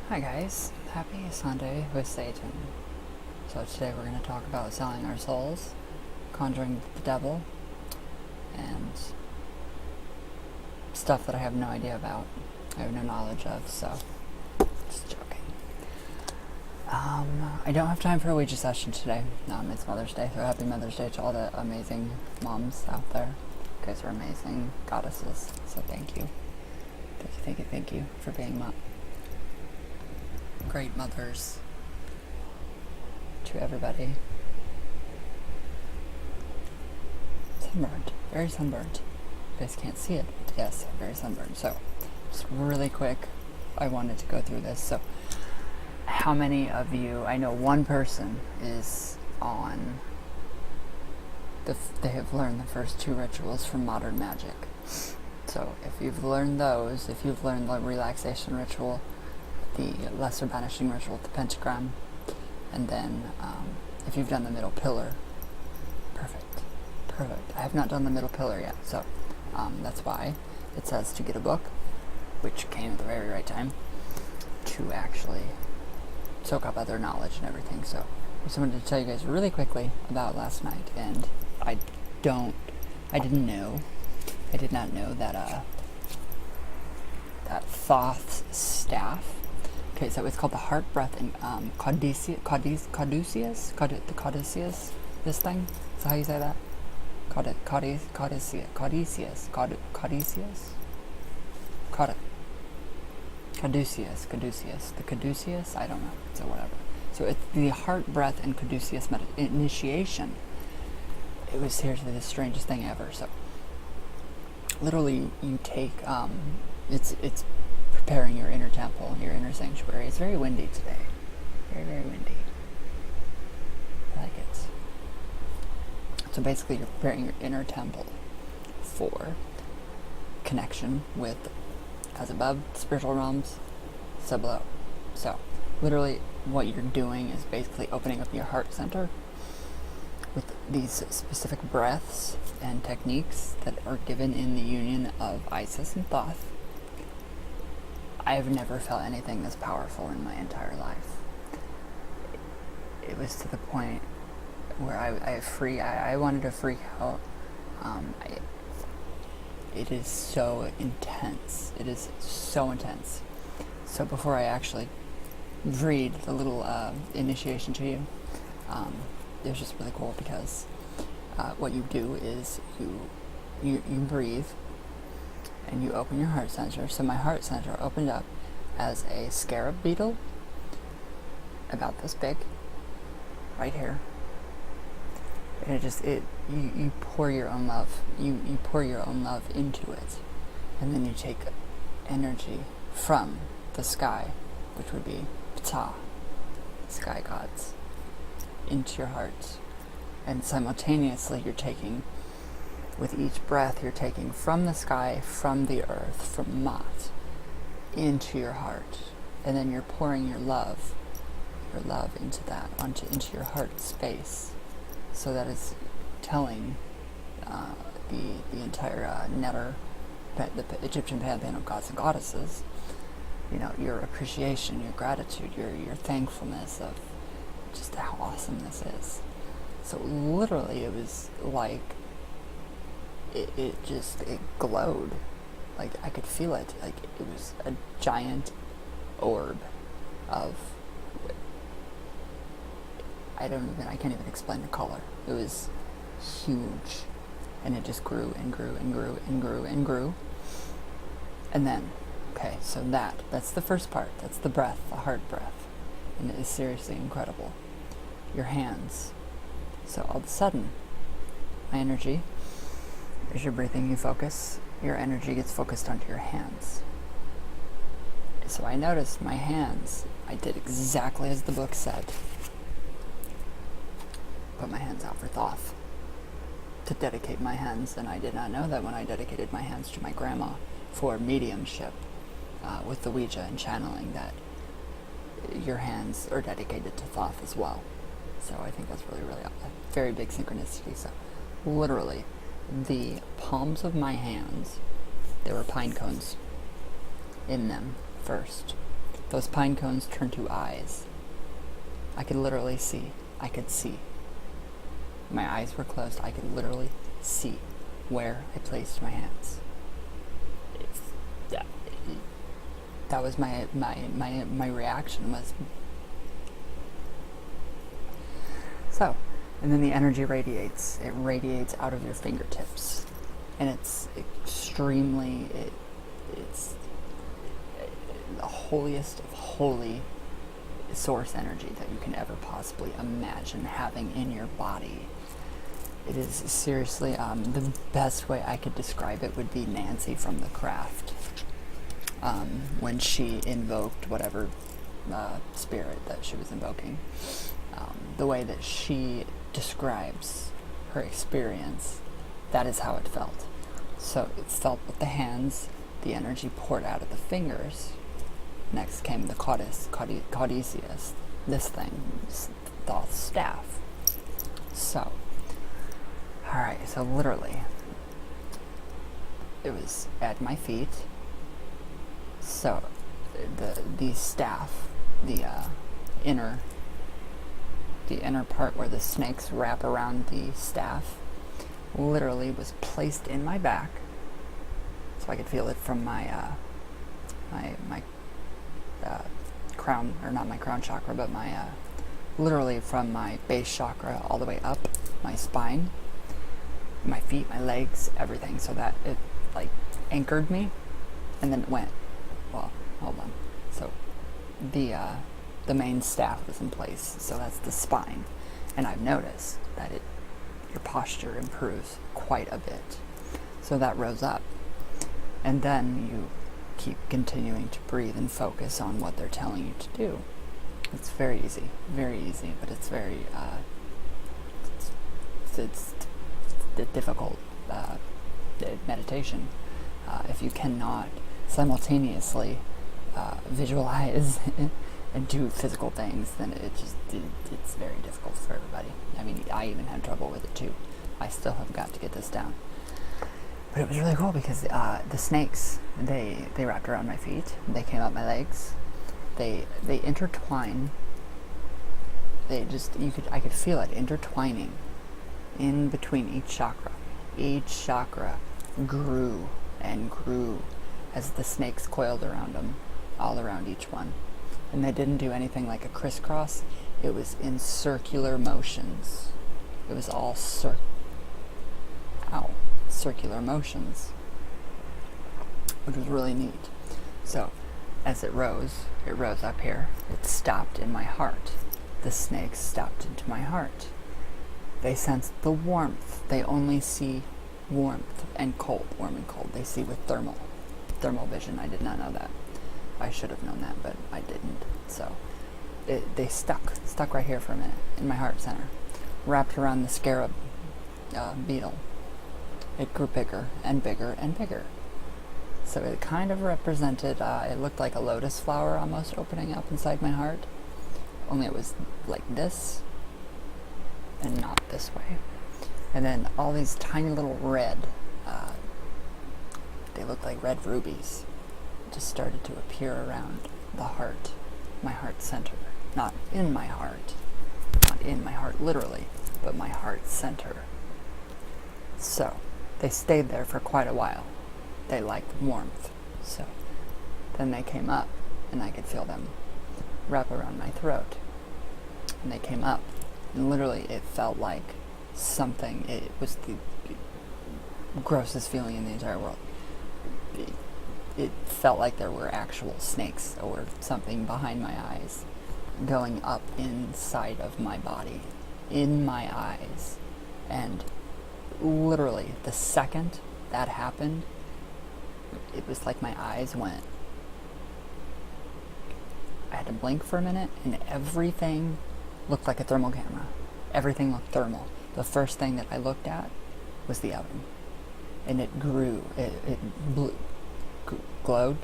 Hi guys, happy Sunday with Satan. So today we're going to talk about selling our souls, conjuring the devil, and stuff that I have no idea about. I have no knowledge of, so just joking. I don't have time for a Ouija session today. It's Mother's Day, so happy Mother's Day to all the amazing moms out there. You guys are amazing goddesses, so thank you. Thank you for being great mothers to everybody. Sunburned, very sunburned. You guys can't see it, but yes, very sunburned. So, just really quick, I wanted to go through this. So, how many of you, I know one person is on, they have learned the first two rituals from modern magic. So, if you've learned those, if you've learned the relaxation ritual, the lesser banishing ritual with the pentagram, and then if you've done the middle pillar, perfect. I have not done the middle pillar yet, so that's why it says to get a book, which came at the very right time, to actually soak up other knowledge and everything. So I just wanted to tell you guys really quickly about last night, and I did not know that that Thoth's staff. Okay, so it's called the heart, breath, and Caduceus, this thing. Is that how you say that? Caduceus. The Caduceus? I don't know. So whatever. So it's the heart, breath, and Caduceus initiation. It was seriously the strangest thing ever. So literally, you take it's preparing your inner temple, your inner sanctuary. It's very windy today. Very windy. I like it. So basically, you're preparing your inner temple for connection with, as above, spiritual realms, so below. So, literally, what you're doing is basically opening up your heart center with these specific breaths and techniques that are given in the union of Isis and Thoth. I have never felt anything this powerful in my entire life. It was to the point where I wanted to freak out. It is so intense. It is so intense. So before I actually read the little initiation to you, it was just really cool because what you do is you breathe and you open your heart center. So my heart center opened up as a scarab beetle, about this big, right here. And you pour your own love. You pour your own love into it, and then you take energy from the sky, which would be Ptah, the sky gods, into your heart, and simultaneously you're taking. With each breath, you're taking from the sky, from the earth, from Mat, into your heart. And then you're pouring your love into that, into your heart space. So that is telling the entire Netter, the Egyptian pantheon of gods and goddesses, your appreciation, your gratitude, your thankfulness of just how awesome this is. So literally, it was like, it glowed. Like, I could feel it. Like, it was a giant orb of, I can't even explain the color. It was huge. And it just grew and grew and grew and grew and grew. And then, okay, so that's the first part. That's the breath, the heart breath. And it is seriously incredible. Your hands. So all of a sudden, my energy, as you're breathing, you focus, your energy gets focused onto your hands. So I noticed my hands, I did exactly as the book said. Put my hands out for Thoth, to dedicate my hands, and I did not know that when I dedicated my hands to my grandma for mediumship with the Ouija and channeling, that your hands are dedicated to Thoth as well. So I think that's really a very big synchronicity. So literally, the palms of my hands, there were pine cones in them first. those pine cones turned to eyes. I could literally see. I could see. My eyes were closed. I could literally see where I placed my hands. That was my reaction was. So, and then the energy radiates. It radiates out of your fingertips, and it's extremely. It's the holiest of holy source energy that you can ever possibly imagine having in your body. It is seriously the best way I could describe it would be Nancy from The Craft. When she invoked whatever spirit that she was invoking, the way that she describes her experience, that is how it felt. So it felt with the hands, the energy poured out of the fingers. Next came the Caduceus, this thing, Thoth's staff. So, alright, so literally, it was at my feet. So, the staff, the inner part where the snakes wrap around the staff, literally was placed in my back, so I could feel it from my crown, or not my crown chakra, but my literally from my base chakra all the way up my spine, my feet, my legs, everything, so that it like anchored me, and then it went. Well, hold on. So the main staff was in place, so that's the spine, and I've noticed that your posture improves quite a bit. So that rose up, and then you keep continuing to breathe and focus on what they're telling you to do. It's very easy, but it's very it's difficult meditation if you cannot simultaneously visualize and do physical things. Then it's very difficult for everybody. I mean, I even had trouble with it too. I still have got to get this down. But it was really cool because the snakes, they wrapped around my feet. They came up my legs. They intertwine. I could feel it intertwining in between each chakra. Each chakra grew and grew as the snakes coiled around them, all around each one. And they didn't do anything like a crisscross. It was in circular motions. It was all circular motions, which was really neat. So as it rose up here. It stopped in my heart. The snakes stopped into my heart. They sensed the warmth. They only see warmth and cold, warm and cold. They see with thermal vision. I did not know that. I should have known that, but I didn't. So they stuck right here for a minute in my heart center, wrapped around the scarab beetle. It grew bigger and bigger and bigger. So it kind of represented, it looked like a lotus flower almost opening up inside my heart, only it was like this and not this way. And then all these tiny little red, they looked like red rubies, just started to appear around the heart, my heart center. Not in my heart literally, but my heart center. So they stayed there for quite a while. They liked warmth. So then they came up and I could feel them wrap around my throat. And they came up and literally it felt like something, it was the grossest feeling in the entire world. It felt like there were actual snakes or something behind my eyes going up inside of my body, in my eyes. And literally the second that happened, it was like my eyes went, I had to blink for a minute and everything looked like a thermal camera. Everything looked thermal. The first thing that I looked at was the oven. And it grew, it glowed.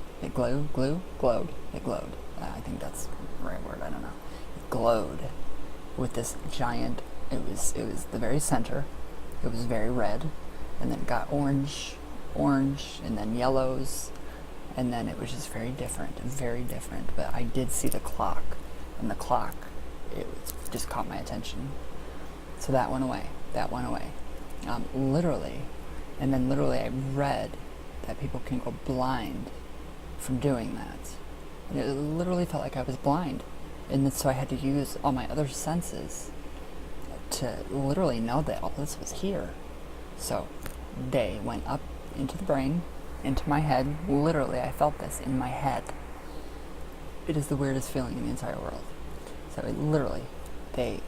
I think that's the right word, I don't know. It glowed with this giant, it was the very center. It was very red, and then it got orange, and then yellows, And then it was just very different, but I did see the clock, and the clock, just caught my attention. So that went away, literally. And then literally I read that people can go blind from doing that. And it literally felt like I was blind. And so I had to use all my other senses to literally know that all this was here. So they went up into the brain, into my head. Literally, I felt this in my head. It is the weirdest feeling in the entire world. So it literally, they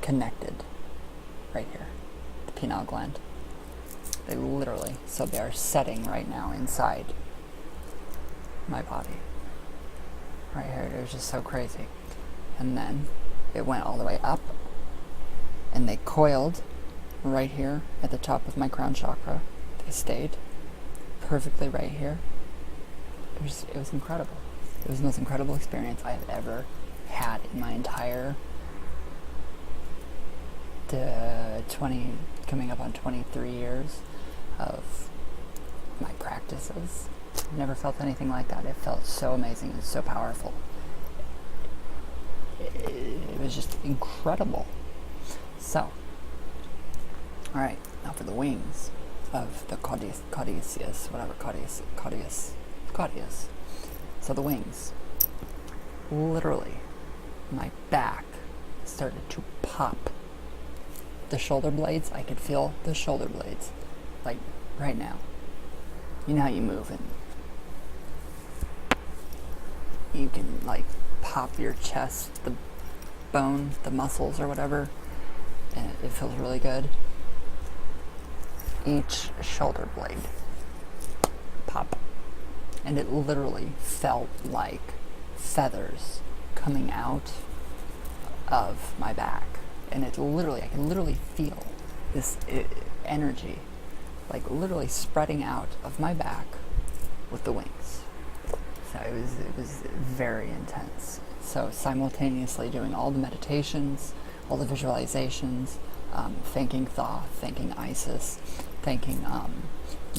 connected right here, the pineal gland. They literally, so they are setting right now inside my body. Right here, it was just so crazy. And then it went all the way up, and they coiled right here at the top of my crown chakra. They stayed perfectly right here. It was incredible. It was the most incredible experience I have ever had in my entire 20, coming up on 23 years of my practices. Never felt anything like that. It felt so amazing and so powerful. It was just incredible. So, alright, now for the wings of the Caduceus. So the wings. Literally, my back started to pop. The shoulder blades, I could feel the shoulder blades, like right now. You know how you move and you can like pop your chest, the bone, the muscles or whatever, and it feels really good. Each shoulder blade pop, and it literally felt like feathers coming out of my back. And it literally, I can literally feel this energy, like literally spreading out of my back with the wings. So it was very intense. So simultaneously doing all the meditations, all the visualizations, thanking Thoth, thanking Isis, thanking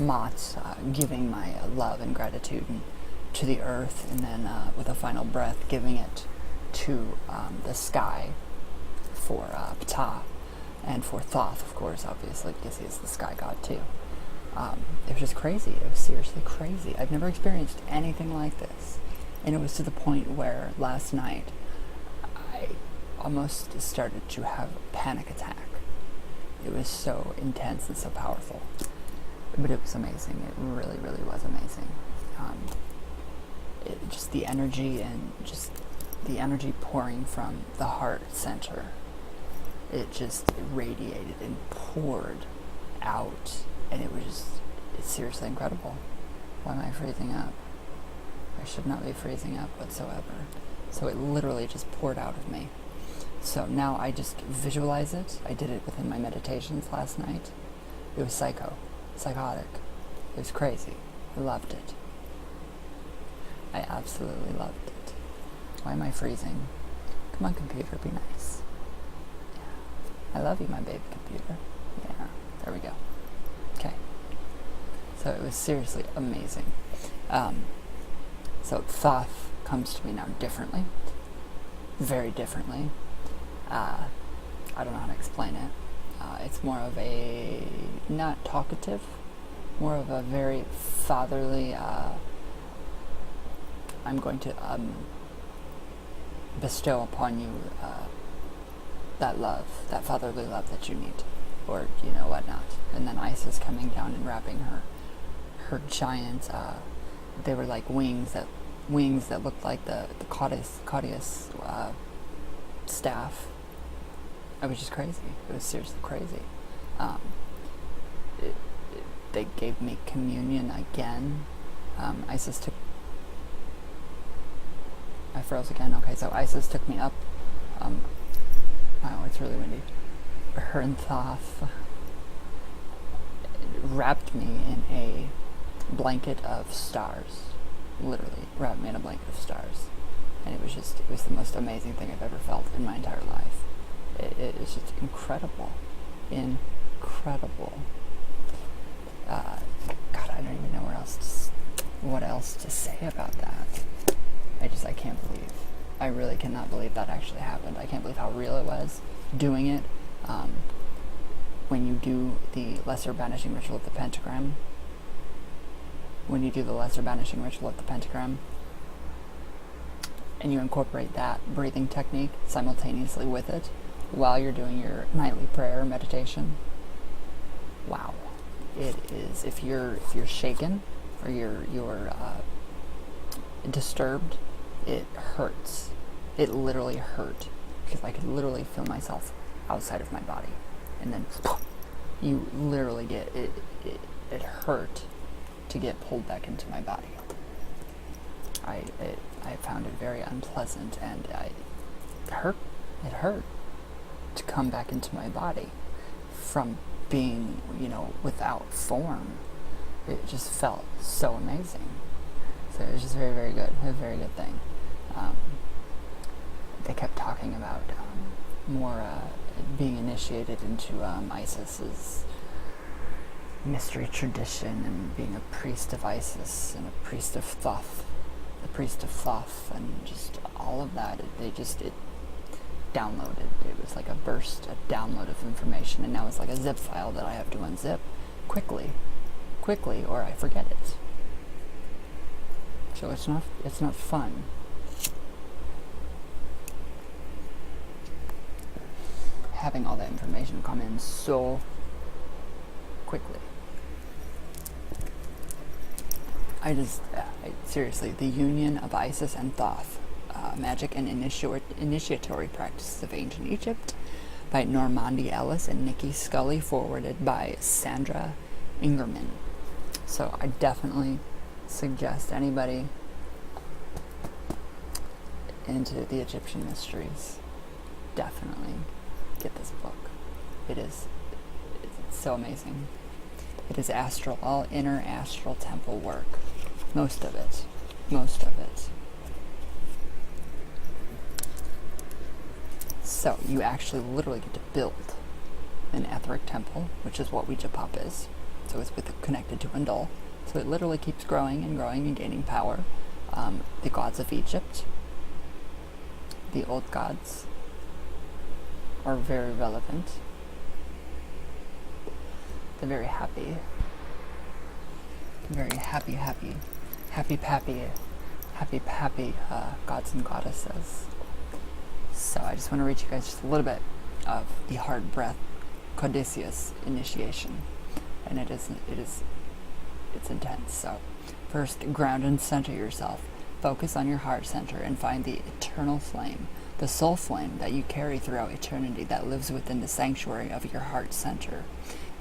Mott, giving my love and gratitude to the earth, and then with a final breath giving it to the sky for Ptah, and for Thoth, of course, obviously, because he is the sky god too. It was just crazy. It was seriously crazy. I've never experienced anything like this. And it was to the point where last night I almost started to have a panic attack. It was so intense and so powerful. But it was amazing. It really, really was amazing. Just the energy, and just the energy pouring from the heart center. It just radiated and poured out, and it's seriously incredible. Why am I freezing up? I should not be freezing up whatsoever. So it literally just poured out of me. So now I just visualize it. I did it within my meditations last night. It was psychotic. It was crazy. I loved it. I absolutely loved it. Why am I freezing? Come on, computer, be nice. I love you, my baby computer. Yeah, there we go. Okay. So it was seriously amazing. So Thoth comes to me now differently. Very differently. I don't know how to explain it. It's more of a, not talkative, more of a very fatherly, I'm going to bestow upon you that love, that fatherly love that you need, or whatnot. And then Isis coming down and wrapping her giant, they were like wings that looked like the Caduceus staff. It was just crazy. It was seriously crazy. They gave me communion again. Isis took. I froze again. Okay, so Isis took me up. Wow, it's really windy. Her and Thoth wrapped me in a blanket of stars. Literally, wrapped me in a blanket of stars. And it was the most amazing thing I've ever felt in my entire life. It is just incredible. Incredible. God, I don't even know where else what else to say about that? I can't believe. I really cannot believe that actually happened. I can't believe how real it was doing it. When you do the lesser banishing ritual of the pentagram, and you incorporate that breathing technique simultaneously with it while you're doing your nightly prayer meditation, wow, it is. If you're shaken or you're disturbed, it hurts. It literally hurt because I could literally feel myself outside of my body, and then you literally get it. It hurt to get pulled back into my body. I found it very unpleasant, and it hurt to come back into my body from being, without form. It just felt so amazing. So it was just very, very good. A very good thing. They kept talking about more being initiated into Isis's mystery tradition, and being a priest of Isis and a priest of Thoth, and just all of that. It downloaded. It was like a download of information, and now it's like a zip file that I have to unzip quickly, or I forget it. So it's not fun. Having all that information come in so quickly. Seriously, the union of Isis and Thoth, magic and initiatory practices of ancient Egypt, by Normandy Ellis and Nikki Scully, forwarded by Sandra Ingerman. So I definitely suggest anybody into the Egyptian mysteries, definitely get this book. It's so amazing. It is astral, all inner astral temple work. Most of it. So you actually literally get to build an etheric temple, which is what Ouija Pop is. So it's connected to Indul. So it literally keeps growing and gaining power. The gods of Egypt, the old gods, are very relevant. They're very happy gods and goddesses. So I just want to read you guys just a little bit of the hard breath Caduceus initiation, and it's intense. So first, ground and center yourself. Focus on your heart center and find the eternal flame, the soul flame that you carry throughout eternity, that lives within the sanctuary of your heart center.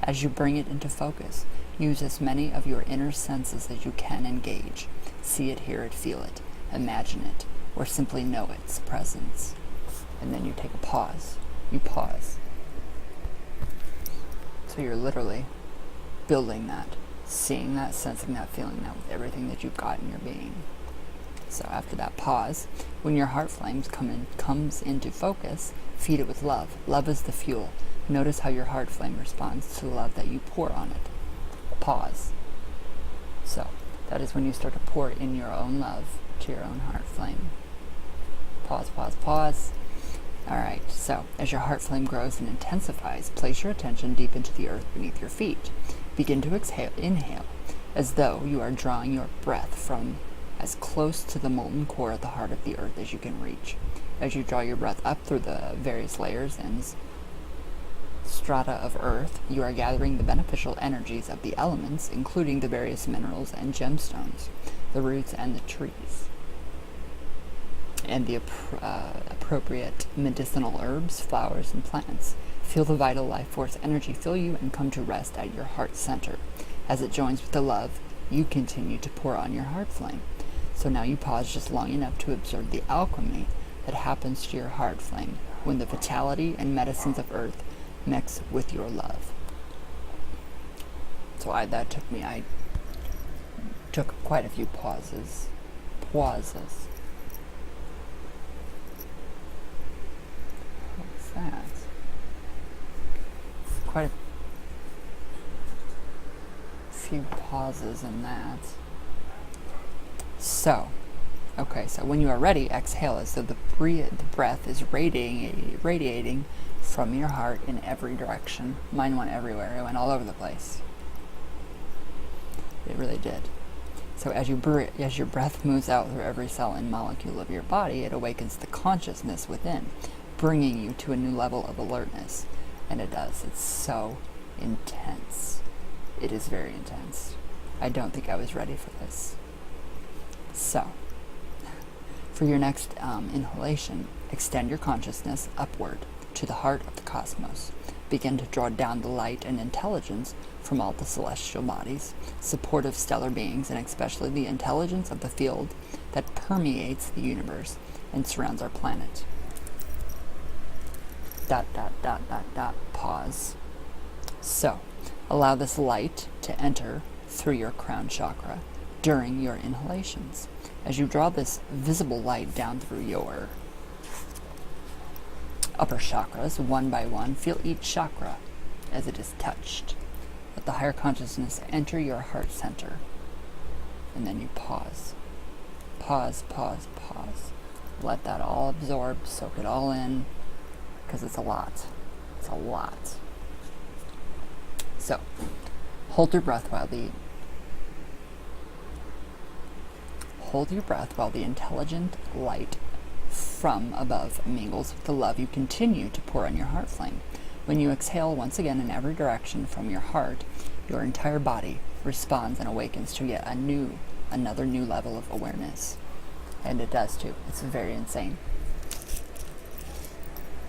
As you bring it into focus, use as many of your inner senses as you can engage. See it, hear it, feel it, imagine it, or simply know its presence. And then you take a pause. You pause. So you're literally building that, seeing that, sensing that, feeling that with everything that you've got in your being. So after that pause, when your heart flames comes into focus, feed it with love. Love is the fuel. Notice how your heart flame responds to the love that you pour on it. Pause. So that is when you start to pour in your own love to your own heart flame. Pause, pause, pause. Alright, so as your heart flame grows and intensifies, place your attention deep into the earth beneath your feet. Begin to inhale, as though you are drawing your breath from as close to the molten core of the heart of the earth as you can reach. As you draw your breath up through the various layers and strata of earth, you are gathering the beneficial energies of the elements, including the various minerals and gemstones, the roots and the trees, and the appropriate medicinal herbs, flowers, and plants. Feel the vital life force energy fill you and come to rest at your heart center. As it joins with the love, you continue to pour on your heart flame. So now you pause just long enough to observe the alchemy that happens to your heart flame when the vitality and medicines of earth mix with your love. So I took quite a few pauses. What's that? Quite a few pauses in that. So, okay, so when you are ready, exhale as though the breath is radiating from your heart in every direction. Mine went everywhere. It went all over the place. It really did. So as your breath moves out through every cell and molecule of your body, it awakens the consciousness within, bringing you to a new level of alertness. And it does. It's so intense. It is very intense. I don't think I was ready for this. So, for your next inhalation, extend your consciousness upward to the heart of the cosmos. Begin to draw down the light and intelligence from all the celestial bodies, supportive stellar beings, and especially the intelligence of the field that permeates the universe and surrounds our planet. ... Pause. So, allow this light to enter through your crown chakra during your inhalations. As you draw this visible light down through your upper chakras, one by one, feel each chakra as it is touched. Let the higher consciousness enter your heart center. And then you pause. Pause, pause, pause. Let that all absorb, soak it all in, because it's a lot. It's a lot. So, hold your breath while the intelligent light from above mingles with the love you continue to pour on your heart flame. When you exhale once again in every direction from your heart, your entire body responds and awakens to yet another new level of awareness. And it does too. It's very insane.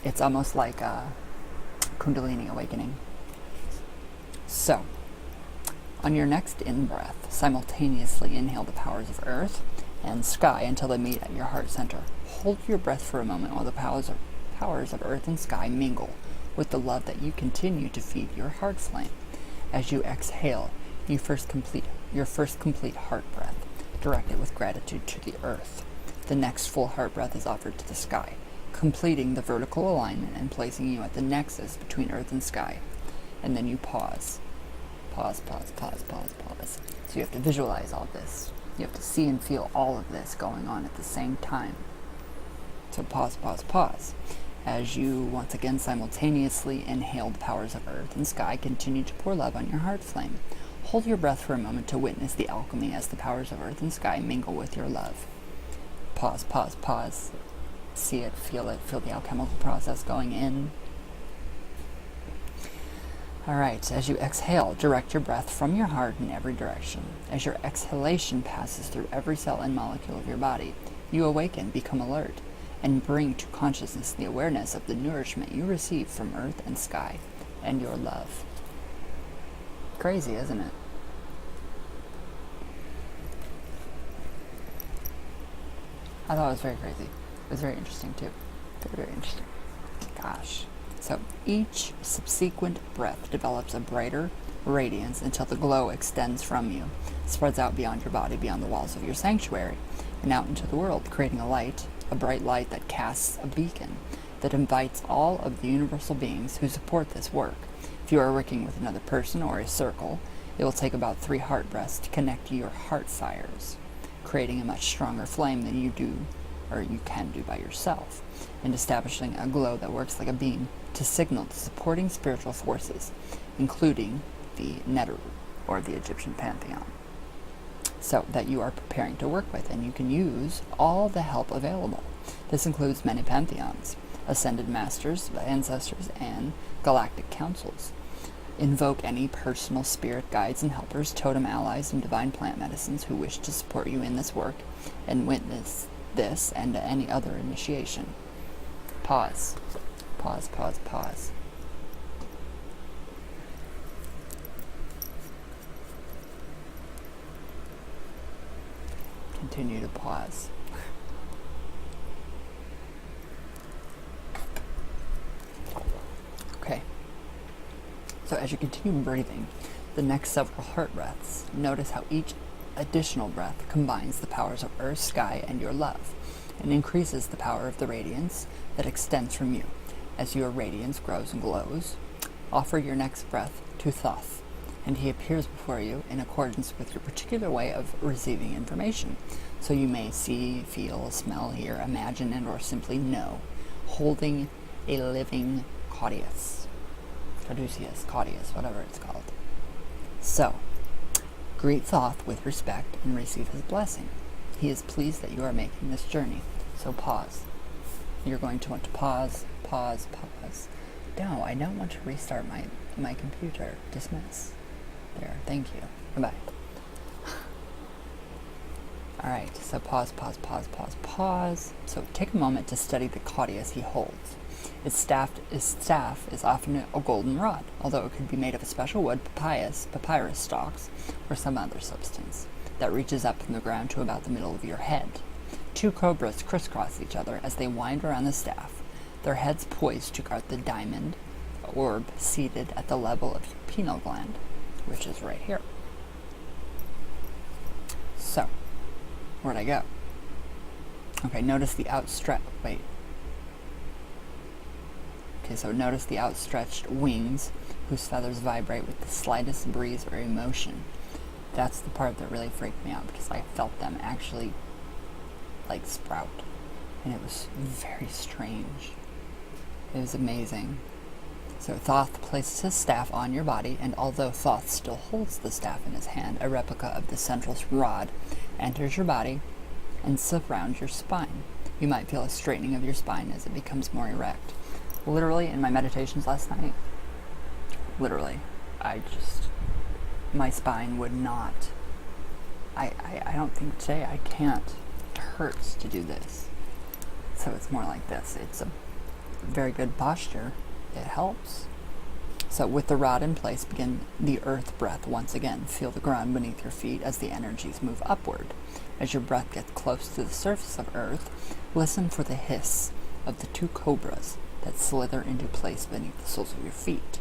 It's almost like a Kundalini awakening. So, on your next in-breath, simultaneously inhale the powers of earth and sky until they meet at your heart center. Hold your breath for a moment while the powers of earth and sky mingle with the love that you continue to feed your heart flame. As you exhale, your first complete heart breath, directed with gratitude to the earth. The next full heart breath is offered to the sky, completing the vertical alignment and placing you at the nexus between earth and sky. And then you pause. Pause, pause, pause, pause, pause. So you have to visualize all this. You have to see and feel all of this going on at the same time. So pause, pause, pause. As you once again simultaneously inhale the powers of earth and sky, continue to pour love on your heart flame. Hold your breath for a moment to witness the alchemy as the powers of earth and sky mingle with your love. Pause, pause, pause. See it, feel the alchemical process going in. Alright, as you exhale, direct your breath from your heart in every direction. As your exhalation passes through every cell and molecule of your body, you awaken, become alert, and bring to consciousness the awareness of the nourishment you receive from earth and sky, and your love. Crazy, isn't it? I thought it was very crazy. It was very interesting too. Very, very interesting. Gosh. So each subsequent breath develops a brighter radiance until the glow extends from you, spreads out beyond your body, beyond the walls of your sanctuary, and out into the world, creating a bright light that casts a beacon that invites all of the universal beings who support this work. If you are working with another person or a circle, it will take about 3 heart breaths to connect to your heart sires, creating a much stronger flame than you can do by yourself, and establishing a glow that works like a beam to signal to supporting spiritual forces, including the Neteru, or the Egyptian pantheon, so that you are preparing to work with, and you can use all the help available. This includes many pantheons, ascended masters, ancestors, and galactic councils. Invoke any personal spirit guides and helpers, totem allies, and divine plant medicines who wish to support you in this work and witness this and any other initiation. Pause. Pause, pause, pause. Continue to pause. Okay. So as you continue breathing, the next several heart breaths, notice how each additional breath combines the powers of earth, sky, and your love, and increases the power of the radiance that extends from you. As your radiance grows and glows, offer your next breath to Thoth, and he appears before you in accordance with your particular way of receiving information. So you may see, feel, smell, hear, imagine, and or simply know, holding a living Caduceus, whatever it's called. So, greet Thoth with respect and receive his blessing. He is pleased that you are making this journey. So pause. You're going to want to pause. No, I don't want to restart my computer. Dismiss. There, thank you. Goodbye. Alright, so pause. So take a moment to study the Caduceus he holds. Its staff is often a golden rod, although it could be made of a special wood, papyrus stalks, or some other substance, that reaches up from the ground to about the middle of your head. Two cobras crisscross each other as they wind around the staff, their heads poised to guard the diamond orb seated at the level of your pineal gland, which is right here. So, where'd I go? Okay, notice the notice the outstretched wings whose feathers vibrate with the slightest breeze or emotion. That's the part that really freaked me out, because I felt them actually like sprout, and it was very strange. It was amazing. So Thoth places his staff on your body, and although Thoth still holds the staff in his hand, a replica of the central rod enters your body and surrounds your spine. You might feel a straightening of your spine as it becomes more erect. Literally, in my meditations last night, my spine would not, I don't think today I can't. It hurts to do this. So it's more like this. It's a very good posture. It helps. So with the rod in place, begin the earth breath once again. Feel the ground beneath your feet as the energies move upward. As your breath gets close to the surface of earth, listen for the hiss of the two cobras that slither into place beneath the soles of your feet.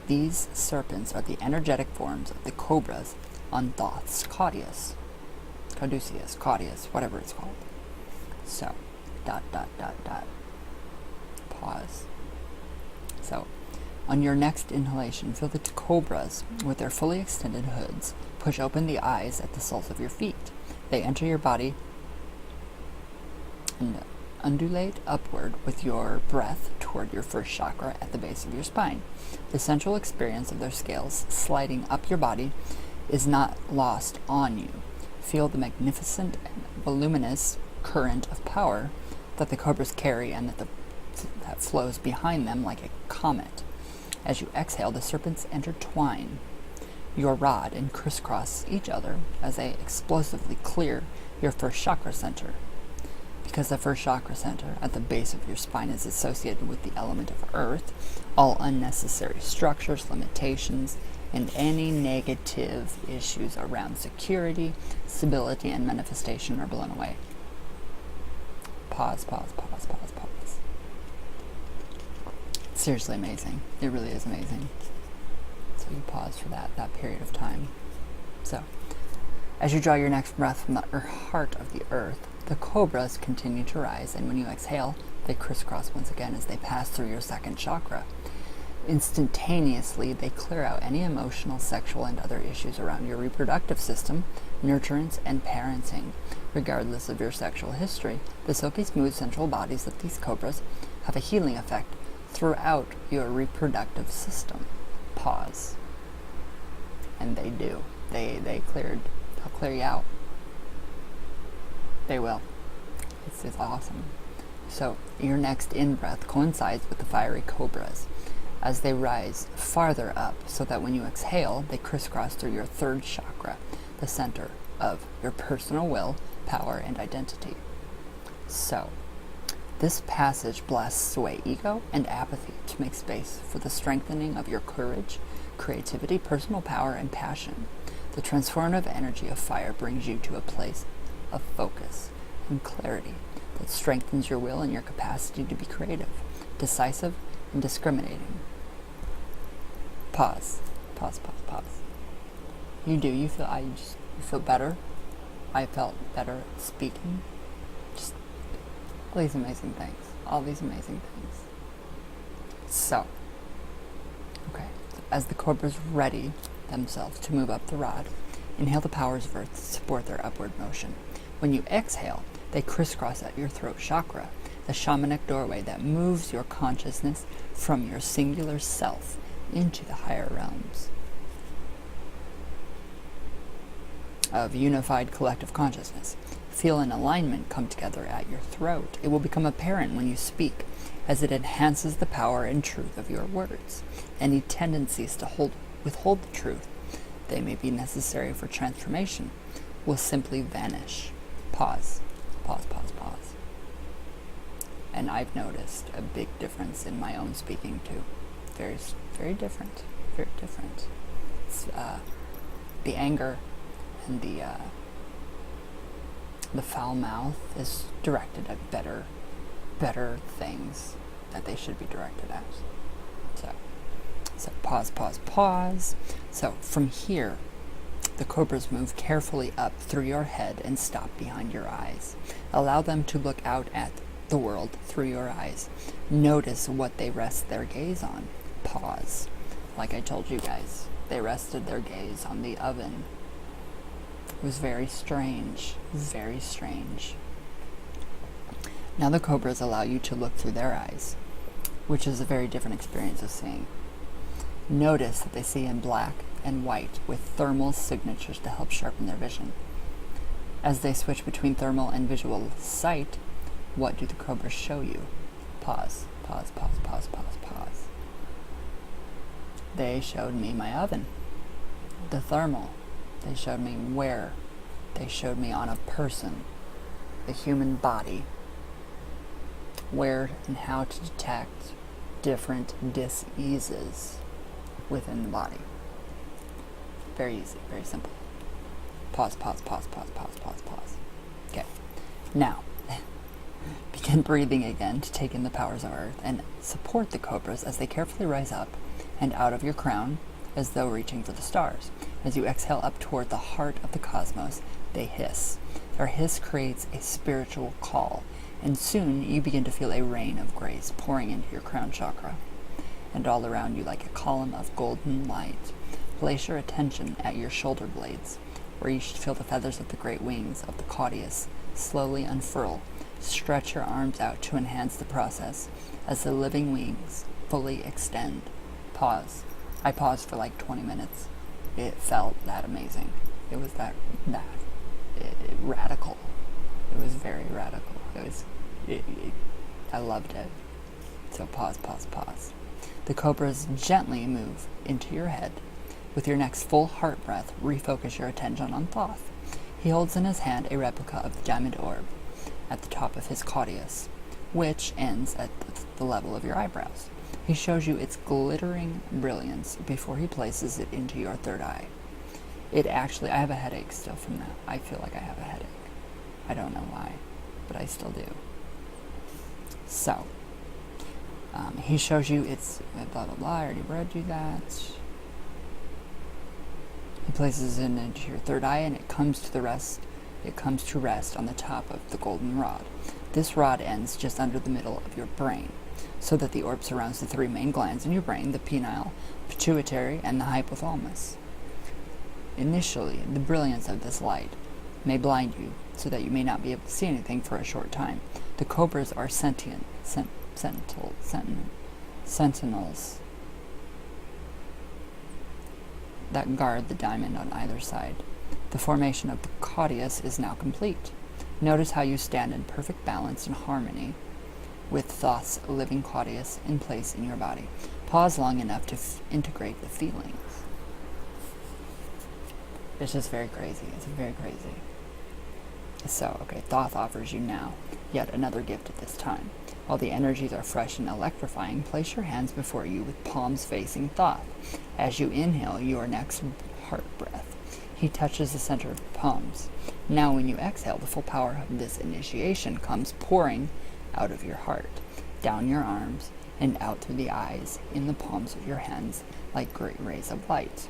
These serpents are the energetic forms of the cobras on Thoth's Caduceus, whatever it's called. So, ... Pause. So, on your next inhalation, feel the cobras, with their fully extended hoods, push open the eyes at the soles of your feet. They enter your body and undulate upward with your breath toward your first chakra at the base of your spine. The central experience of their scales sliding up your body is not lost on you. Feel the magnificent and voluminous current of power that the cobras carry, and that flows behind them like a comet. As you exhale, the serpents intertwine your rod and crisscross each other as they explosively clear your first chakra center. Because the first chakra center at the base of your spine is associated with the element of earth, all unnecessary structures, limitations, and any negative issues around security, stability, and manifestation are blown away. Pause. It's seriously amazing. It really is amazing. So you pause for that period of time. So, as you draw your next breath from the heart of the earth, the cobras continue to rise, and when you exhale, they crisscross once again as they pass through your second chakra. Instantaneously, they clear out any emotional, sexual, and other issues around your reproductive system, nurturance, and parenting. Regardless of your sexual history, the silky smooth central bodies of these cobras have a healing effect throughout your reproductive system. Pause. And they do. They'll clear you out. They will. It's awesome. So your next in-breath coincides with the fiery cobras as they rise farther up, so that when you exhale, they crisscross through your third chakra, the center of your personal will, power, and identity. So, this passage blasts away ego and apathy to make space for the strengthening of your courage, creativity, personal power, and passion. The transformative energy of fire brings you to a place of focus and clarity that strengthens your will and your capacity to be creative, decisive, and discriminating. Pause. You feel better. I felt better at speaking. Just all these amazing things. So, okay. As the cobras ready themselves to move up the rod, inhale the powers of earth to support their upward motion. When you exhale, they crisscross at your throat chakra, the shamanic doorway that moves your consciousness from your singular self into the higher realms of unified collective consciousness. Feel an alignment come together at your throat. It will become apparent when you speak, as it enhances the power and truth of your words. Any tendencies to withhold the truth they may be necessary for transformation will simply vanish. Pause. Pause, pause, pause. And I've noticed a big difference in my own speaking too. Very, very different. Very different. It's, the anger and the foul mouth is directed at better things that they should be directed at. So pause, pause, pause. So from here, the cobras move carefully up through your head and stop behind your eyes. Allow them to look out at the world through your eyes. Notice what they rest their gaze on. Pause. Like I told you guys, they rested their gaze on the oven. It was very strange, very strange. Now the cobras allow you to look through their eyes, which is a very different experience of seeing. Notice that they see in black and white with thermal signatures to help sharpen their vision. As they switch between thermal and visual sight, what do the cobras show you? Pause, pause, pause, pause, pause, pause. They showed me my oven, the thermal. They showed me where. They showed me on a person, the human body, where and how to detect different dis-eases within the body. Very easy, very simple. Pause, pause, pause, pause, pause, pause, pause. Okay. Now, begin breathing again to take in the powers of Earth and support the cobras as they carefully rise up and out of your crown as though reaching for the stars. As you exhale up toward the heart of the cosmos, they hiss. Their hiss creates a spiritual call, and soon you begin to feel a rain of grace pouring into your crown chakra and all around you like a column of golden light. Place your attention at your shoulder blades, where you should feel the feathers of the great wings of the Caduceus slowly unfurl. Stretch your arms out to enhance the process as the living wings fully extend. Pause. I paused for like 20 minutes. It felt that amazing. It was that radical. It was very radical. I loved it. So pause, pause, pause. The cobras gently move into your head. With your next full heart breath, refocus your attention on Thoth. He holds in his hand a replica of the diamond orb at the top of his Caduceus, which ends at the level of your eyebrows. He shows you its glittering brilliance before he places it into your third eye. I have a headache still from that. I feel like I have a headache. I don't know why, but I still do. So, he shows you its blah, blah, blah. I already read you that. He places it into your third eye, and it comes to rest on the top of the golden rod. This rod ends just under the middle of your brain, so that the orb surrounds the three main glands in your brain, the pineal, pituitary, and the hypothalamus. Initially, the brilliance of this light may blind you, so that you may not be able to see anything for a short time. The cobras are sentinels that guard the diamond on either side. The formation of the Caduceus is now complete. Notice how you stand in perfect balance and harmony with Thoth's living Caduceus in place in your body. Pause long enough to integrate the feelings. It's just very crazy. It's very crazy. So, okay, Thoth offers you now yet another gift at this time. While the energies are fresh and electrifying, place your hands before you with palms facing Thoth. As you inhale your next heart breath, he touches the center of the palms. Now when you exhale, the full power of this initiation comes pouring out of your heart, down your arms, and out through the eyes, in the palms of your hands, like great rays of light.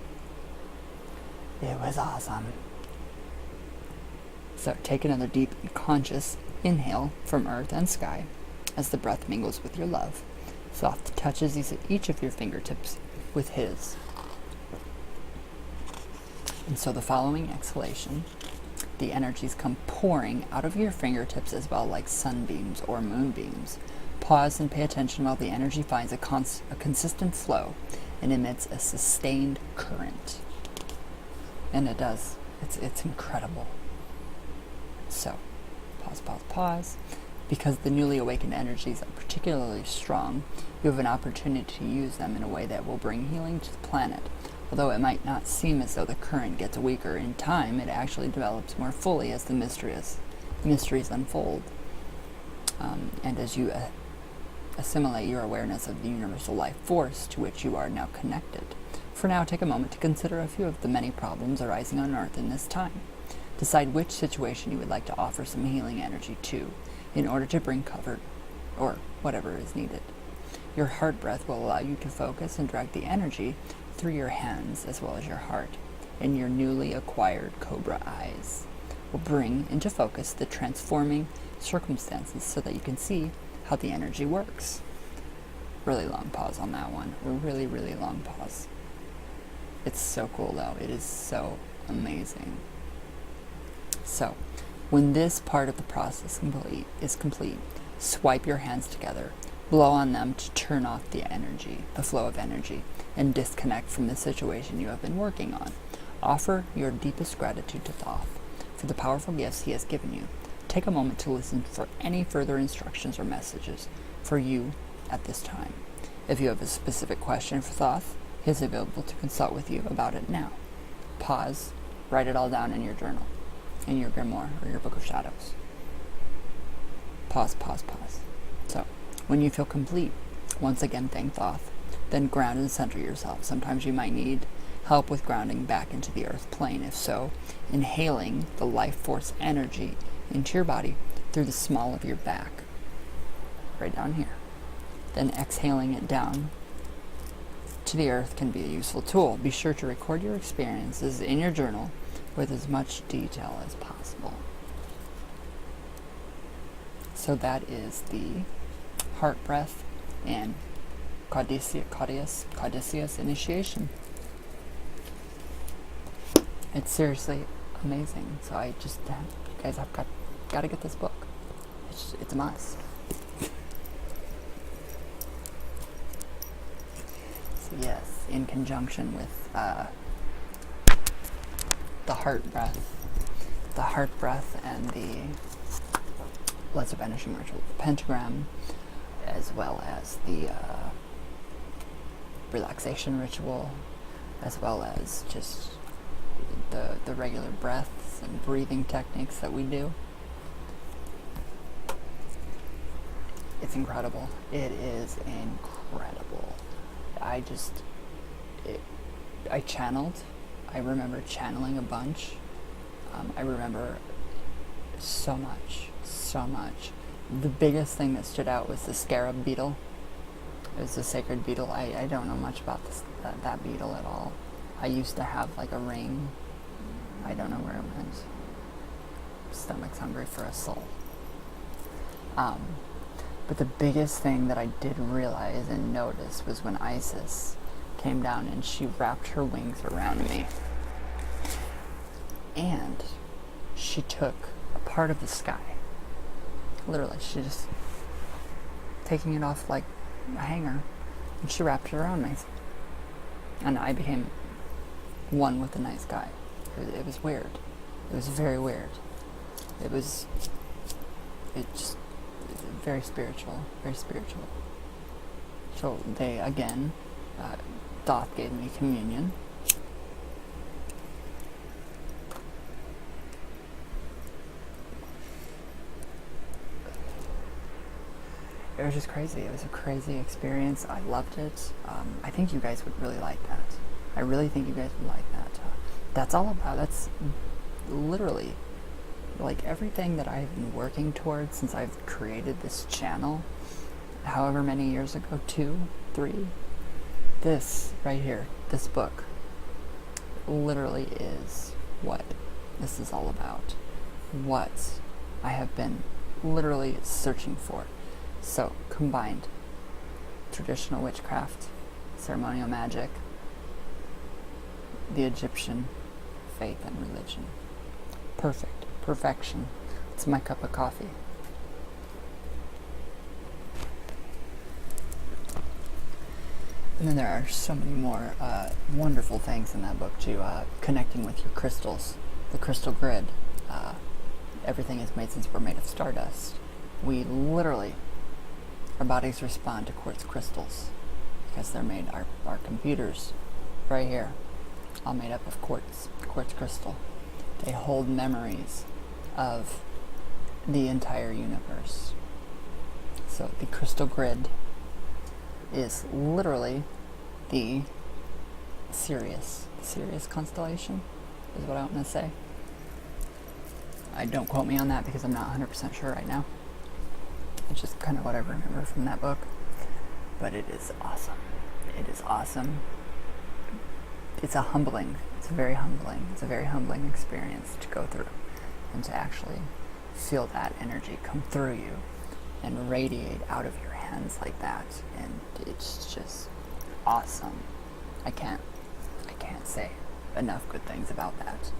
It was awesome. So take another deep and conscious inhale from earth and sky as the breath mingles with your love. Thoth touches each of your fingertips with his. And so the following exhalation the energies come pouring out of your fingertips as well, like sunbeams or moonbeams. Pause and pay attention while the energy finds a consistent flow and emits a sustained current. And it does. It's incredible. So, pause. Because the newly awakened energies are particularly strong, you have an opportunity to use them in a way that will bring healing to the planet. Although it might not seem as though the current gets weaker in time, it actually develops more fully as the mysteries unfold. And as you assimilate your awareness of the universal life force to which you are now connected. For now, take a moment to consider a few of the many problems arising on Earth in this time. Decide which situation you would like to offer some healing energy to, in order to bring comfort, or whatever is needed. Your heart breath will allow you to focus and direct the energy through your hands as well as your heart, and your newly acquired cobra eyes will bring into focus the transforming circumstances so that you can see how the energy works. Really long pause on that one. Really, really long pause. It's so cool though. It is so amazing. So, when this part of the process is complete, swipe your hands together, blow on them to turn off the flow of energy, and disconnect from the situation you have been working on. Offer your deepest gratitude to Thoth for the powerful gifts he has given you. Take a moment to listen for any further instructions or messages for you at this time. If you have a specific question for Thoth, he is available to consult with you about it now. Pause, write it all down in your journal, in your grimoire or your book of shadows. Pause. So, when you feel complete, once again thank Thoth. Then ground and center yourself. Sometimes you might need help with grounding back into the earth plane. If so, inhaling the life force energy into your body through the small of your back, right down here. Then exhaling it down to the earth can be a useful tool. Be sure to record your experiences in your journal with as much detail as possible. So that is the heart breath and Caduceus initiation. It's seriously amazing. So I just, you guys have got to get this book. It's a must. So yes, in conjunction with the heart breath and the Lots of Banishing Ritual, the pentagram, as well as the relaxation ritual, as well as just the regular breaths and breathing techniques that we do. It's incredible. It is incredible. I channeled. I remember channeling a bunch. I remember so much. The biggest thing that stood out was the scarab beetle. It was a sacred beetle. I don't know much about that beetle at all. I used to have like a ring. I don't know where it went. Stomach's hungry for a soul. But the biggest thing that I did realize and notice was when Isis came down and she wrapped her wings around me. And she took a part of the sky. Literally, she just taking it off like a hanger, and she wrapped it around me. And I became one with the night sky. It was weird. It was very weird. It just very spiritual. So they, again, Thoth gave me communion. It was just crazy. It was a crazy experience. I loved it. I think you guys would really like that. I really think you guys would like that. That's all about, that's literally like everything that I've been working towards since I've created this channel, however many years ago, 2, 3, this right here, this book, literally is what this is all about. What I have been literally searching for. So, combined traditional witchcraft, ceremonial magic, the Egyptian faith and religion. Perfect. Perfection. It's my cup of coffee. And then there are so many more wonderful things in that book too. Connecting with your crystals, the crystal grid. Everything is made since we're made of stardust. We literally, our bodies respond to quartz crystals because they're made, our computers right here, all made up of quartz crystal. They hold memories of the entire universe. So the crystal grid is literally the Sirius constellation is what I want to say. Don't quote me on that because I'm not 100% sure right now. It's just kind of what I remember from that book. But it is awesome. It is awesome. It's a very humbling experience to go through and to actually feel that energy come through you and radiate out of your hands like that. And it's just awesome. I can't say enough good things about that.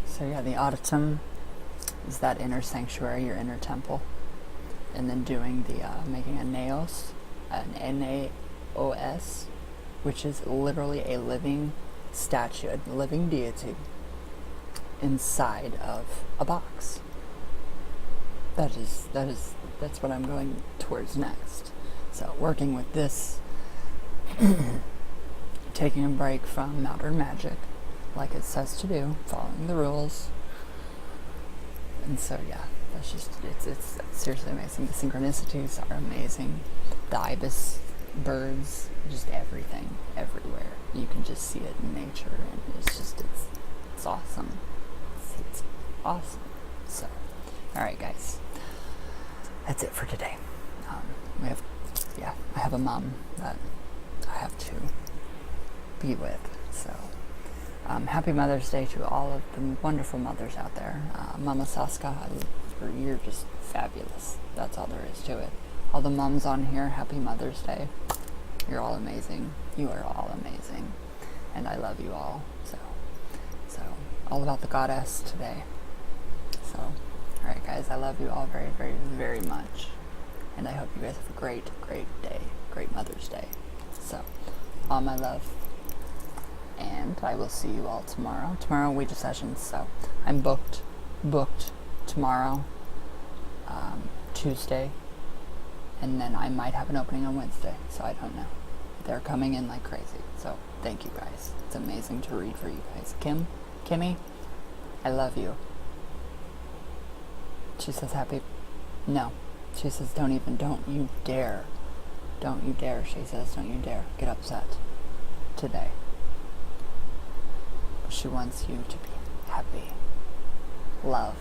So yeah, the auditum is that inner sanctuary, your inner temple. And then doing the, making a naos, an N-A-O-S, which is literally a living statue, a living deity inside of a box. That's what I'm going towards next. So working with this, taking a break from modern magic, like it says to do, following the rules. And so yeah, that's just, it's seriously amazing. The synchronicities are amazing. The ibis birds, just everything, everywhere. You can just see it in nature, and it's awesome. It's awesome. So, alright guys, that's it for today. I have a mom that I have to be with, so happy Mother's Day to all of the wonderful mothers out there. Mama Saska, you're just fabulous. That's all there is to it. All the moms on here, happy Mother's Day. You're all amazing. You are all amazing. And I love you all. So all about the goddess today. So, alright guys, I love you all very, very, very much. And I hope you guys have a great, great day. Great Mother's Day. So, all my love. And I will see you all tomorrow. Tomorrow, Ouija sessions. So, I'm booked tomorrow, Tuesday, and then I might have an opening on Wednesday. So I don't know. They're coming in like crazy. So thank you guys. It's amazing to read for you guys. Kimmy, I love you. She says no. She says don't you dare. Don't you dare, she says, don't you dare get upset today. She wants you to be happy. Love.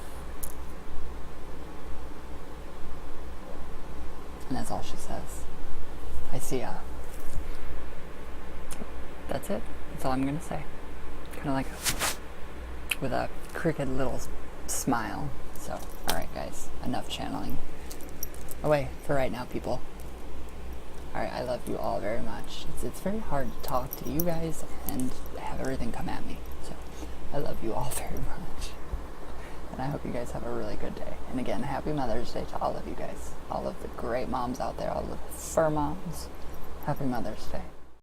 And that's all she says. I see that's it. That's all I'm gonna say. Kind of like with a crooked little smile. So, alright guys, enough channeling. Away for right now, people. Alright, I love you all very much. It's very hard to talk to you guys and have everything come at me. So, I love you all very much. And I hope you guys have a really good day. And again, happy Mother's Day to all of you guys. All of the great moms out there, all of the fur moms. Happy Mother's Day.